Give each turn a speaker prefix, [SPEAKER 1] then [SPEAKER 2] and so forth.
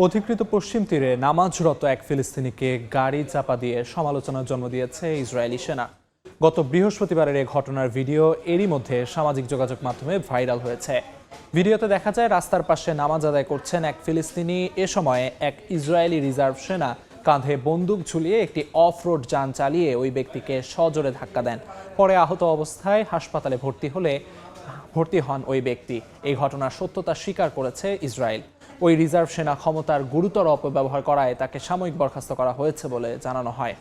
[SPEAKER 1] অধিকৃত পশ্চিম তীরে নামাজরত এক ফিলিস্তিনিকে গাড়ি চাপা দিয়ে সমালোচনার জন্ম দিয়েছে ইসরায়েলি সেনা। গত বৃহস্পতিবারের এই ঘটনার ভিডিও এরই মধ্যে সামাজিক যোগাযোগ মাধ্যমে ভাইরাল হয়েছে। ভিডিওতে দেখা যায় রাস্তার পাশে নামাজ আদায় করছেন এক ফিলিস্তিনি। এ সময় এক ইসরায়েলি রিজার্ভ সেনা কাঁধে বন্দুক ঝুলিয়ে একটি অফ রোড যান চালিয়ে ওই ব্যক্তিকে সজোরে ধাক্কা দেন। পরে আহত অবস্থায় হাসপাতালে ভর্তি হন ওই ব্যক্তি। এই ঘটনার সত্যতা স্বীকার করেছে ইসরায়েল। ওই রিজার্ভ সেনা ক্ষমতার গুরুতর অপব্যবহার করায় তাকে সাময়িক বরখাস্ত করা হয়েছে বলে জানানো হয়।